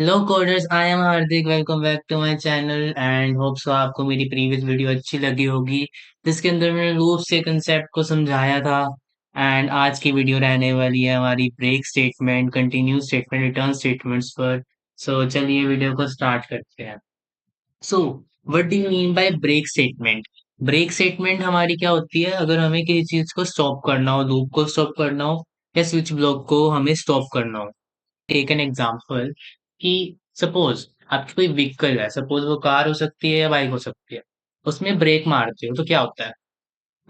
Hello coders, I am Hardik. Welcome back to my channel and hope so आपको मेरी previous video अच्छी लगी होगी, जिसके अंदर मैंने लूप से कंसेप्ट को समझाया था। एंड आज की वीडियो रहने वाली है हमारी break statement, continue statement, return statements पर। सो चलिए वीडियो को स्टार्ट करते हैं। So what do you mean by break statement? Break statement हमारी क्या होती है? अगर हमें किसी चीज को स्टॉप करना हो, लूप को स्टॉप करना हो या स्विच ब्लॉक को हमें स्टॉप करना हो। टेक एन एग्जाम्पल कि सपोज आपकी कोई व्हीकल है, सपोज वो कार हो सकती है या बाइक हो सकती है। उसमें ब्रेक मारते हो तो क्या होता है?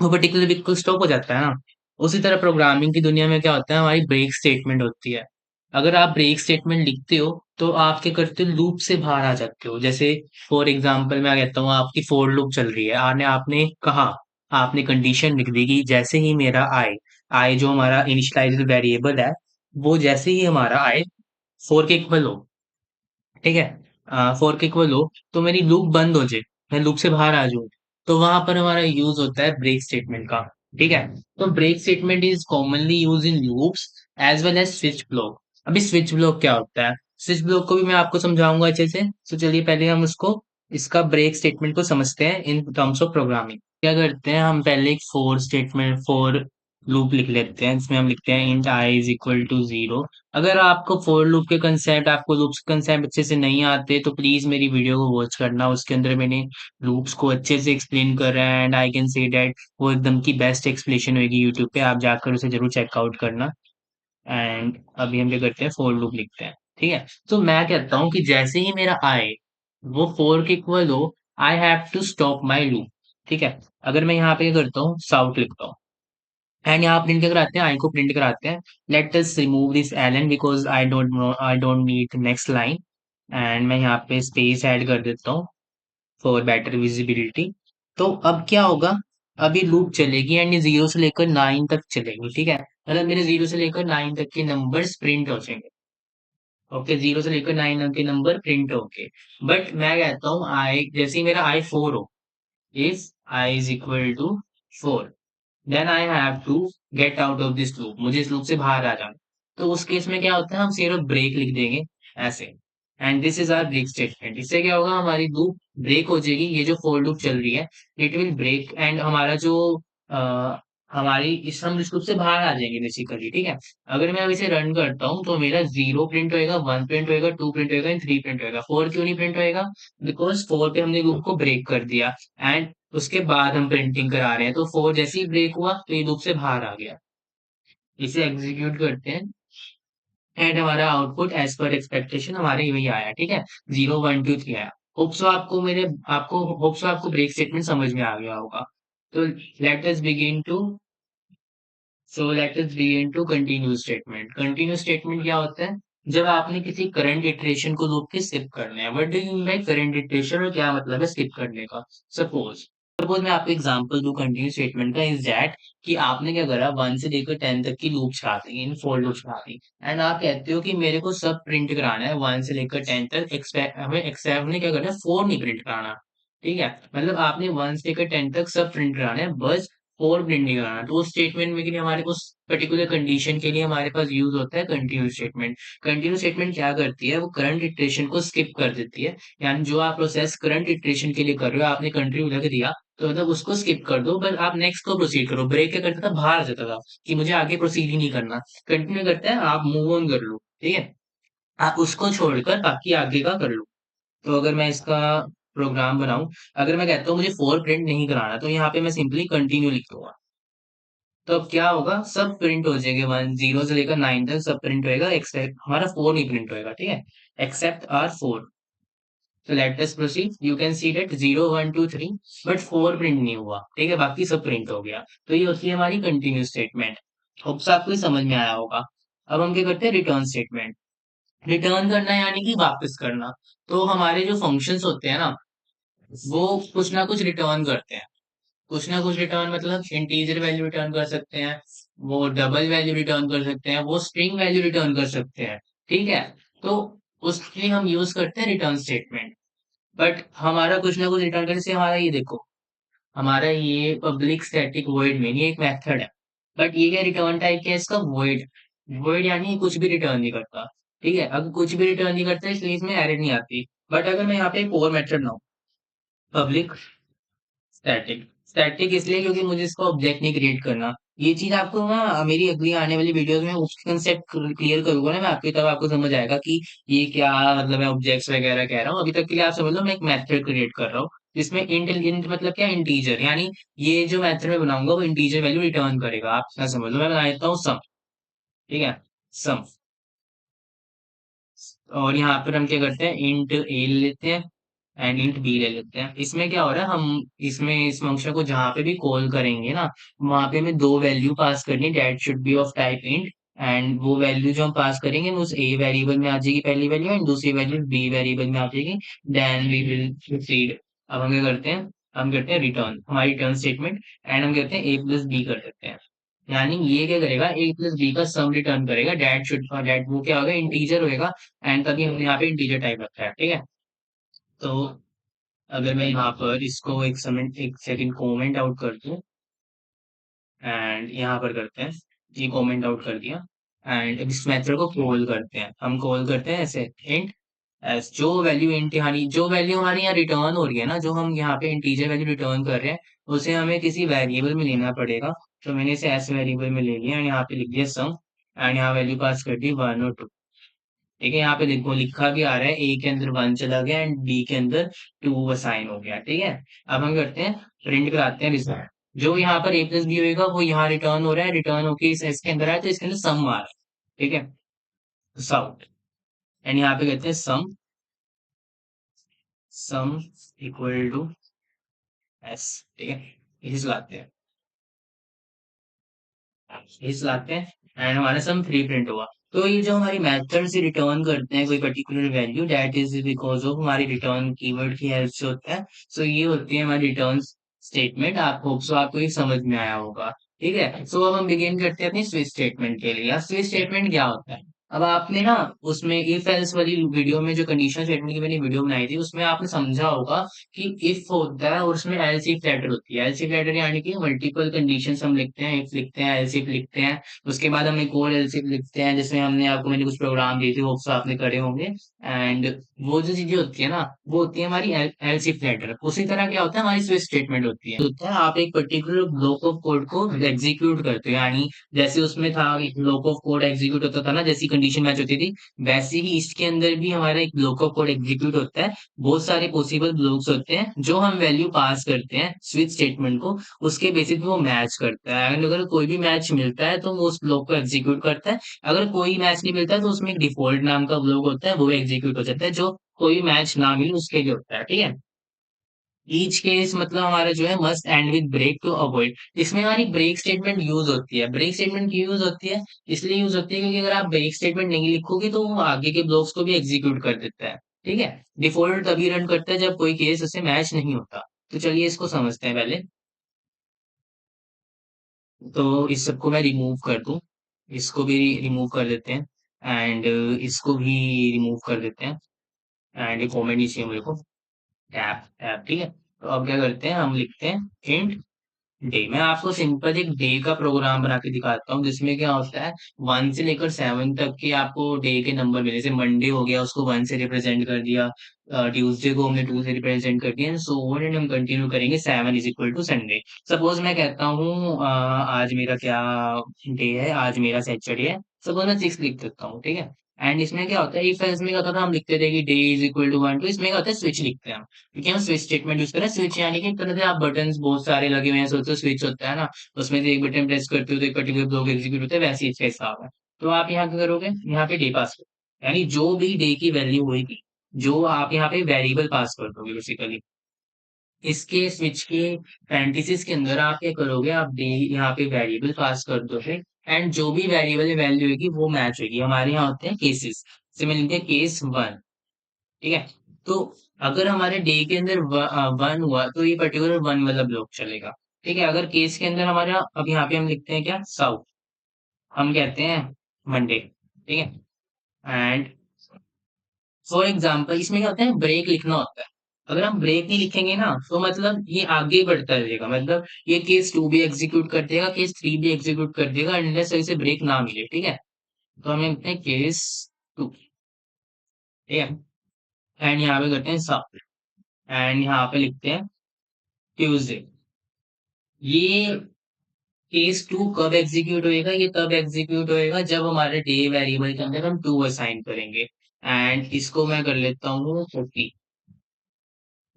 वो पर्टिकुलर व्हीकल स्टॉप हो जाता है ना। उसी तरह प्रोग्रामिंग की दुनिया में क्या होता है, हमारी ब्रेक स्टेटमेंट होती है। अगर आप ब्रेक स्टेटमेंट लिखते हो तो आप क्या करते हो, लूप से बाहर आ जाते हो। जैसे फॉर एग्जाम्पल मैं कहता हूँ आपकी फोर लूप चल रही है, आने आपने कहा, आपने कंडीशन लिख दी कि जैसे ही मेरा आई, आई जो हमारा इनिशियलाइज्ड वेरिएबल है, वो जैसे ही हमारा आए फोर के इक्वल हो, ठीक है, फोर के इक्वल हो, तो मेरी लूप बंद हो जाए, मैं लूप से बाहर आ जाऊं, तो वहां पर हमारा यूज होता है ब्रेक स्टेटमेंट का। ठीक है। तो break statement is commonly use in loops as well as switch block. अभी स्विच ब्लॉक क्या होता है? स्विच ब्लॉक को भी मैं आपको समझाऊंगा अच्छे से। तो चलिए पहले हम उसको, इसका ब्रेक स्टेटमेंट को समझते हैं इन टर्म्स ऑफ प्रोग्रामिंग। क्या करते हैं हम, पहले एक फोर स्टेटमेंट, फोर लूप लिख लेते हैं। इसमें हम लिखते हैं int i is equal to zero. अगर आपको फोर लूप के कंसेप्ट, आपको लूप्स के कंसेप्ट अच्छे से नहीं आते तो प्लीज मेरी वीडियो को वॉच करना। उसके अंदर मैंने लूप्स को अच्छे से एक्सप्लेन कर रहा है and I can say that वो एकदम की बेस्ट एक्सप्लेनेशन होगी यूट्यूब पे, आप जाकर उसे जरूर चेकआउट करना। एंड अभी हम क्या करते हैं, फोर लूप लिखते हैं। ठीक है। तो मैं कहता हूँ कि जैसे ही मेरा आए वो फोर के इक्वल हो, I have to stop my loop. ठीक है। अगर मैं यहाँ पे क्या करता हूँ, साउट लिखता हूँ एंड यहाँ प्रिंट क्या कराते हैं, आई को प्रिंट कराते हैं। Let us remove this ln because I don't know, I don't need next line. And मैं यहाँ पे स्पेस ऐड कर देता हूँ फॉर बेटर विजिबिलिटी। तो अब क्या होगा, अभी लूप चलेगी एंड ये जीरो से लेकर नाइन तक चलेगी। ठीक है। मतलब मेरे जीरो से लेकर नाइन तक के नंबर्स प्रिंट हो जाएंगे। ओके, जीरो से लेकर नाइन तक के नंबर प्रिंट होंगे। बट मैं कहता हूँ आई, जैसे ही मेरा आई फोर हो, if i is equal to four, then I have to get out of this loop, मुझे इस लूप से बाहर आ जाना। तो उस केस में क्या होता है, हम सिर्फ ब्रेक लिख देंगे ऐसे। And this is our break statement. इससे क्या होगा, हमारी लूप ब्रेक हो जाएगी। ये जो फोर लूप चल रही है, इट विल ब्रेक एंड हमारा जो हमारी इस, हम इस लूप से बाहर आ जाएंगे बेसिकली। ठीक है। अगर मैं अब इसे रन करता हूँ तो मेरा जीरो प्रिंट होएगा, वन प्रिंट होएगा, टू प्रिंट होएगा एंड थ्री प्रिंट होएगा। फोर क्यों नहीं प्रिंट होएगा? बिकॉज फोर पे हमने लूप को ब्रेक कर दिया एंड उसके बाद हम प्रिंटिंग करा रहे हैं। तो फोर जैसे ही ब्रेक हुआ तो ये लूप से बाहर आ गया। इसे एग्जीक्यूट करते हैं एंड हमारा आउटपुट एज पर एक्सपेक्टेशन हमारे वही आया। ठीक है। जीरो वन टू थ्री आया। होप्सो आपको मेरे, आपको होप्सो आपको ब्रेक स्टेटमेंट समझ में आ गया होगा। तो let us begin to, so let us begin to continue statement. Continue statement क्या होता है? जब आपने किसी करंट इटरेशन को लूप के स्किप करना है। What do you mean by current iteration, और क्या मतलब है स्किप करने का? सपोज, सपोज मैं आपको एग्जांपल दूं कंटिन्यू स्टेटमेंट का, इज दैट कि आपने क्या करा, वन से लेकर टेन तक की लूप चला दी, इन फोर लूप चला दी। एंड आप कहते हो कि मेरे को सब प्रिंट कराना है वन से लेकर टेन तक, एक्सपेक्ट हमें एक्सेप्ट ने क्या करना है, फोर नहीं प्रिंट कराना। ठीक है। मतलब आपने वन से लेकर टेन तक सब प्रिंट कराना है, बस फोर प्रिंट नहीं कराना। तो उस स्टेटमेंट में के लिए हमारे को पर्टिकुलर कंडीशन के लिए हमारे पास यूज होता है कंटिन्यू स्टेटमेंट। कंटिन्यू स्टेटमेंट क्या करती है, वो करंट इटरेशन को स्किप कर देती है। यानी जो आप प्रोसेस करंट इटरेशन के लिए कर रहे हो, आपने कंटिन्यू लग दिया तो मतलब उसको स्किप कर दो, बस आप नेक्स्ट को प्रोसीड करो। ब्रेक क्या करता था, बाहर आ जाता था कि मुझे आगे प्रोसीड ही नहीं करना। कंटिन्यू करता है, आप मूव ऑन कर लो। ठीक है। आप उसको छोड़कर बाकी आगे का कर लो। तो अगर मैं इसका प्रोग्राम बनाऊं, अगर मैं कहता हूँ मुझे फोर प्रिंट नहीं कराना, तो यहाँ पे मैं सिंपली कंटिन्यू लिख दूंगा। तो अब क्या होगा, सब प्रिंट हो जाएंगे, वन जीरो से लेकर नाइन तक सब प्रिंट होएगा, एक्सेप्ट हमारा फोर नहीं प्रिंट होएगा। ठीक है। Except R four. तो let us proceed, you can see that zero one two three, but four print नहीं हुआ। ठीक है, बाकी सब प्रिंट हो गया। तो ये होती है हमारी कंटिन्यू स्टेटमेंट। होप्स आपको ये समझ में आया होगा। अब हम क्या करते हैं, रिटर्न स्टेटमेंट। रिटर्न करना यानी कि वापस करना। तो हमारे जो फंक्शंस होते हैं ना, वो कुछ ना कुछ रिटर्न करते हैं। कुछ ना कुछ रिटर्न मतलब इंटीजर वैल्यू रिटर्न कर सकते हैं, वो डबल वैल्यू रिटर्न कर सकते हैं, वो स्ट्रिंग वैल्यू रिटर्न कर सकते हैं। ठीक है। तो उसके लिए हम यूज करते हैं रिटर्न स्टेटमेंट। बट हमारा कुछ ना कुछ रिटर्न करने से, हमारा ये देखो, हमारा ये पब्लिक स्टैटिक वॉइड मेन, ये एक मेथड है। बट ये क्या रिटर्न टाइप क्या है इसका, वॉइड। वॉइड यानी कुछ भी रिटर्न नहीं करता। ठीक है, अगर कुछ भी रिटर्न नहीं करता इसलिए इसमें एरर नहीं आती। बट अगर मैं यहाँ पे एक और मेथड बनाऊँ, पब्लिक स्टैटिक। स्टैटिक इसलिए क्योंकि मुझे इसका ऑब्जेक्ट नहीं क्रिएट करना। ये चीज आपको ना मेरी अगली आने वाली वीडियोस में उसके कंसेप्ट क्लियर करूंगा ना मैं आपकी, तब आपको समझ आएगा कि ये क्या मतलब मैं ऑब्जेक्ट्स वगैरह कह रहा हूँ। अभी तक के लिए आप समझ लो मैं एक मेथड क्रिएट कर रहा हूँ जिसमें इंट मतलब क्या, इंटीजर, यानी ये जो मेथड मैं बनाऊंगा वो इंटीजर वैल्यू रिटर्न करेगा। आप क्या समझ लो, मैं बना देता हूँ सम। ठीक है, सम। और यहाँ पर हम क्या करते हैं, इंट ए ले लेते हैं एंड इंट बी ले लेते हैं। इसमें क्या हो रहा है, हम इसमें इस फंक्शन को जहां पे भी कॉल करेंगे ना, वहां पे हमें दो वैल्यू पास करनी, that should be of type int. And वो वैल्यू जो हम पास करेंगे वो उस ए वेरिएबल में आ जाएगी पहली वैल्यू, एंड दूसरी वैल्यू बी वेरिएबल में आ जाएगी। Then we will proceed. अब हम क्या करते हैं, हम करते हैं रिटर्न, हमारी रिटर्न स्टेटमेंट। एंड हम कहते हैं ए प्लस बी कर देते हैं। यानी ये क्या करेगा, ए प्लस बी का सम रिटर्न करेगा। डेट शुड, डेट वो क्या होगा, इंटीजर होएगा। एंड तभी हमने यहाँ पे इंटीजर टाइप रखा है। ठीक है, तो अगर मैं यहाँ पर इसको एक सेकंड कमेंट आउट कर दूं, एंड यहाँ पर करते हैं, ये कमेंट आउट कर दिया। एंड इस मेथड को कॉल करते हैं, हम कॉल करते हैं ऐसे, इंट एस, जो वैल्यू इंट यानी जो वैल्यू हमारी यहाँ रिटर्न हो रही है ना, जो हम यहाँ पे इंटीजर वैल्यू रिटर्न कर रहे हैं, उसे हमें किसी वेरिएबल में लेना पड़ेगा। तो मैंने इसे एस वेरिएबल में ले लिया एंड यहाँ पे लिख दिया सम। एंड यहाँ वैल्यू पास कर दी 1 और 2। ठीक है, यहाँ पे देखो लिखा भी आ रहा है, ए के अंदर 1 चला गया एंड बी के अंदर 2 असाइन हो गया। ठीक है, अब हम करते हैं, प्रिंट कराते हैं रिजल्ट। जो यहाँ पर ए प्लस बी होगा वो यहाँ रिटर्न हो रहा है, रिटर्न होके इस एस के अंदर आया तो इसके अंदर सम आ रहा है। ठीक है, साउट। एंड यहाँ पे कहते हैं सम, सम इक्वल टू एस। ठीक है, इसे लाते हैं, इस लाते हैं। एंड हमारा सम 3 प्रिंट हुआ। तो ये जो हमारी मेथड से रिटर्न करते हैं कोई particular value, that is because of हमारी रिटर्न कीवर्ड की हेल्प से होता है। सो ये होती है हमारी रिटर्न स्टेटमेंट। आप होप सो आपको ये समझ में आया होगा। ठीक है, सो अब हम बिगिन करते हैं अपनी स्विच स्टेटमेंट के लिए। अब स्विच स्टेटमेंट क्या होता है, अब आपने ना उसमें इफ एल्स वाली वीडियो में जो कंडीशन स्टेटमेंट की मैंने वीडियो बनाई थी उसमें आपने समझा होगा कि इफ होता है और उसमें एल्स इफ लेटर होती है। एल्स इफ लेटर यानी कि मल्टीपल कंडीशंस हम लिखते हैं, इफ लिखते हैं, एल्स इफ लिखते हैं। उसके बाद हम एक और एल्स इफ लिखते हैं जिसमें हमने आपको, मैंने कुछ प्रोग्राम दिए थे, होप्स आपने करे होंगे। एंड वो जो चीजें होती है ना, वो होती है हमारी एल्स इफ लेटर। उसी तरह क्या होता है, हमारी स्विच स्टेटमेंट होता है, आप एक पर्टिकुलर ब्लॉक ऑफ कोड को एग्जीक्यूट करते हो। यानी जैसे उसमें था ब्लॉक ऑफ कोड एग्जीक्यूट होता था ना, जैसी कंडीशन मैच होती थी, वैसे ही इसके अंदर भी हमारा एक ब्लॉक ऑफ कोड एग्जीक्यूट होता है। बहुत सारे पॉसिबल ब्लॉक्स होते हैं जो हम वैल्यू पास करते हैं स्विच स्टेटमेंट को, उसके बेसिस पे वो मैच करता है। एंड अगर कोई भी मैच मिलता है तो वो उस ब्लॉक को एग्जीक्यूट करता है। अगर कोई मैच नहीं मिलता है तो उसमें एक डिफॉल्ट नाम का ब्लॉक होता है, वो एग्जीक्यूट हो जाता है, जो कोई मैच ना मिले उसके लिए होता है। ठीक है, ईच केस मतलब हमारा जो है must end with break to avoid. इसमें हमारी ब्रेक स्टेटमेंट यूज होती है। ब्रेक स्टेटमेंट क्यों यूज होती है, इसलिए यूज होती है क्योंकि अगर आप ब्रेक स्टेटमेंट नहीं लिखोगे तो वो आगे के ब्लॉक्स को भी एग्जीक्यूट कर देता है। ठीक है, डिफॉल्ट तभी रन करता है जब कोई केस उससे मैच नहीं होता। तो चलिए इसको समझते हैं पहले। तो इस सबको मैं रिमूव कर दूं, इसको भी रिमूव कर देते हैं, एंड इसको भी रिमूव कर देते हैं। एंड ये कॉमेंट नहीं चाहिए मेरे को, टैप टैप। ठीक है, तो अब क्या करते हैं, हम लिखते हैं इंट डे। मैं आपको सिंपल एक डे का प्रोग्राम बना के दिखाता हूँ जिसमें क्या होता है, 1 से लेकर 7 तक के आपको डे के नंबर मिले। जैसे मंडे हो गया, उसको 1 से रिप्रेजेंट कर दिया, ट्यूसडे को हमने 2 से रिप्रेजेंट कर दिया, सो ऑन। एंड हम कंटिन्यू करेंगे 7 is equal to Sunday. Suppose मैं कहता हूँ आज मेरा क्या डे है, आज मेरा सैटरडे है, सपोज मैं 6 लिख देता हूँ। ठीक है, एंड इसमें क्या होता है, इफ एल्स में क्या होता था, हम लिखते थे कि डे इज इक्वल टू 1, तो इसमें क्या होता है, स्विच लिखते हैं हम। क्योंकि हम स्विच स्टेटमेंट यूज कर रहे हैं। स्विच यानी कि एक तरह से आप बटन बहुत सारे लगे हुए हैं, सोचो स्विच होता है ना, उसमें से एक बटन प्रेस करते हो तो एक पर्टिकुलर ब्लॉक एग्जीक्यूट होता है, वैसे ही इसका हिसाब है। तो आप यहाँ क्या करोगे, यहाँ पे डे पास करो, यानी जो भी डे की वैल्यू होगी, जो आप यहाँ पे वेरिएबल पास कर दोगे बेसिकली। इसके स्विच के पैरेंथेसिस के अंदर आप क्या करोगे, आप डे यहाँ पे वेरिएबल पास कर दोगे। एंड जो भी वेरिएबल वैल्यू होगी वो मैच होगी। हमारे यहाँ होते हैं केसेस, जैसे मैं लिखते हैं केस 1। ठीक है, तो अगर हमारे डे के अंदर 1 हुआ तो ये पर्टिकुलर 1 वाला ब्लॉक चलेगा। ठीक है, अगर केस के अंदर हमारा, अब यहाँ पे हम लिखते हैं क्या, साउथ, हम कहते हैं मंडे। ठीक है, एंड फॉर एग्जाम्पल इसमें क्या होता है, ब्रेक लिखना होता है। अगर हम ब्रेक नहीं लिखेंगे ना तो मतलब ये आगे ही बढ़ता रहेगा, मतलब ये केस 2 भी एग्जीक्यूट कर देगा, केस 3 भी एग्जीक्यूट कर देगा, अनलेस इसे ब्रेक ना मिले। ठीक है, तो हमें लिखते हैं केस 2। ठीक है। एंड यहाँ पे करते हैं सब, एंड यहाँ पे लिखते हैं ट्यूसडे। ये केस टू कब एग्जीक्यूट होएगा? ये तब एग्जीक्यूट होएगा जब हमारे डे वेरिएबल के अंदर हम टू असाइन करेंगे। एंड इसको मैं कर लेता हूँ 40।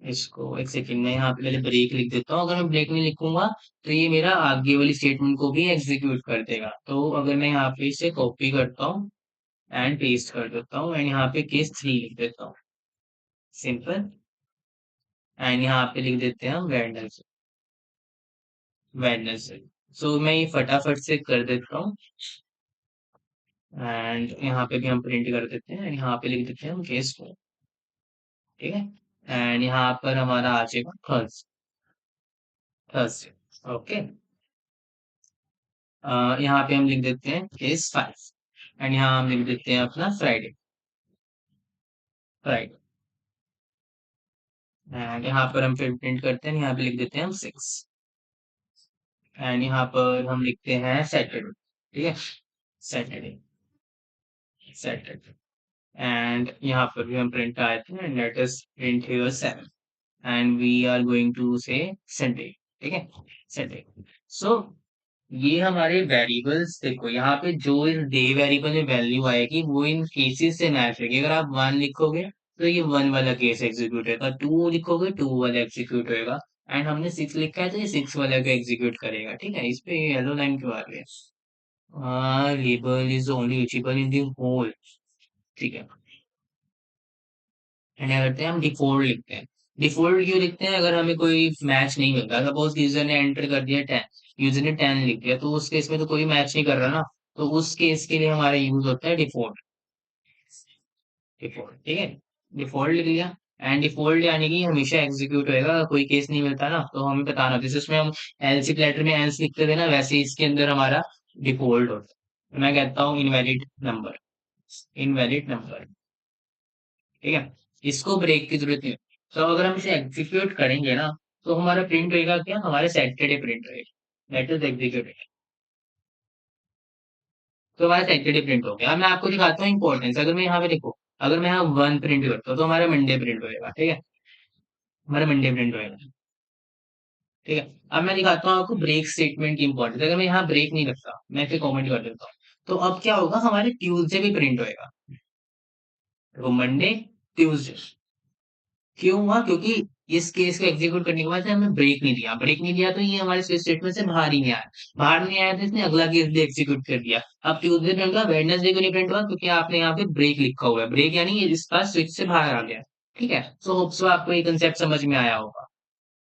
इसको एक सेकंड में यहाँ पे पहले ब्रेक लिख देता हूँ। अगर मैं ब्रेक नहीं लिखूंगा तो ये मेरा आगे वाली स्टेटमेंट को भी एग्जीक्यूट कर देगा। तो अगर मैं यहाँ पे इसे कॉपी करता हूँ एंड पेस्ट कर देता हूँ, एंड यहाँ पे केस 3 लिख देता हूँ, सिंपल। एंड यहाँ पे लिख देते हैं हम वेडनेसडे। वेडनेसडे। सो मैं ये फटाफट से कर देता हूँ, एंड यहाँ पे भी हम प्रिंट कर देते हैं, एंड यहाँ पे लिख देते हैं हम केस 4। ठीक है। एंड यहाँ पर हमारा आ जाएगा थर्सडे। ओके। यहाँ पे हम लिख देते हैं केस 5, एंड यहाँ हम लिख देते हैं अपना फ्राइडे। फ्राइडे। एंड यहाँ पर हम फिर प्रिंट करते हैं, यहाँ पे लिख देते हैं हम 6, एंड यहाँ पर हम लिखते हैं सैटरडे। ठीक है। सैटरडे। सैटरडे। एंड यहाँ पर भी हम प्रिंट आते हैं, let us print here 7, and we are going to say Sunday. ठीक है। संडे। सो ये हमारे वेरिएबल्स, देखो यहाँ पे जो इस डे वेरिएबल में वैल्यू आएगी वो इन केसेस से मैच होगी। अगर आप 1 लिखोगे तो ये 1 वाला केस एग्जीक्यूट होगा, 2 लिखोगे 2 वाला एग्जीक्यूट होगा, एंड हमने 6 लिखा है तो ये 6 वाला को एग्जीक्यूट करेगा। ठीक है। इस पे येलो लाइन क्यों आ रही है? Label is only reachable in the whole. ठीक है। एंड क्या करते हैं हम डिफॉल्ट लिखते हैं। डिफॉल्ट क्यों लिखते हैं? अगर हमें कोई मैच नहीं मिलता, सपोज यूजर ने एंटर कर दिया 10, यूजर ने 10 लिख दिया, तो उस केस में तो कोई मैच नहीं कर रहा ना, तो उस केस के लिए हमारा यूज होता है डिफॉल्ट। डिफॉल्ट। ठीक है। डिफॉल्ट लिख लिया, एंड डिफॉल्ट यानी कि हमेशा एग्जीक्यूट होएगा। अगर कोई केस नहीं मिलता ना तो हमें बताना, जैसे उसमें हम एल्स लेटर में एल्स लिखते थे ना, वैसे ही इसके अंदर हमारा डिफॉल्ट होता है। मैं कहता हूँ इनवैलिड नंबर। Invalid number. ठीक है। इसको ब्रेक की जरूरत नहीं है। तो अगर हम इसे एग्जीक्यूट करेंगे ना तो हमारा प्रिंट होएगा क्या? हमारे सैटरडे प्रिंट होएगा। Let us execute. तो हमारा सैटरडे प्रिंट हो गया। अब मैं आपको दिखाता हूँ इंपॉर्टेंस। अगर मैं यहाँ पे देखो, अगर मैं यहाँ 1 प्रिंट करता हूँ तो हमारा मंडे प्रिंट होएगा। ठीक है। हमारा मंडे प्रिंट होएगा। ठीक है। अब मैं दिखाता हूँ आपको ब्रेक स्टेटमेंट की इंपॉर्टेंस। अगर मैं यहाँ ब्रेक नहीं रखता, मैं फिर कॉमेंट कर देता हूँ, तो अब क्या होगा? हमारे ट्यूसडे भी प्रिंट होएगा। तो मंडे, ट्यूसडे। क्यों हुआ? क्योंकि इस केस को एग्जीक्यूट करने के बाद हमने ब्रेक नहीं दिया। ब्रेक नहीं दिया तो ये हमारे स्विच स्टेटमेंट से बाहर ही नहीं आया। बाहर नहीं आया तो इसने अगला केस भी एग्जीक्यूट कर दिया। अब ट्यूसडे प्रिंट हुआ, वेडनेसडे को नहीं प्रिंट हुआ क्योंकि आपने यहाँ पे ब्रेक लिखा हुआ है। ब्रेक यानी ये इसका स्विच से बाहर आ गया। ठीक है। सो होप सो आपको ये कंसेप्ट समझ में आया होगा।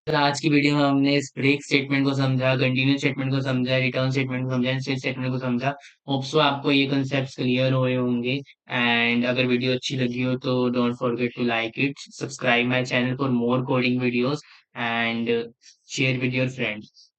तो आज की वीडियो में हमने इस ब्रेक स्टेटमेंट को समझा, कंटिन्यू स्टेटमेंट को समझा, रिटर्न स्टेटमेंट को समझा, स्विच स्टेटमेंट को समझा। होप सो आपको ये कंसेप्ट क्लियर हुए होंगे। एंड अगर वीडियो अच्छी लगी हो तो don't forget to like it, subscribe my channel for more coding videos, and share with your friends.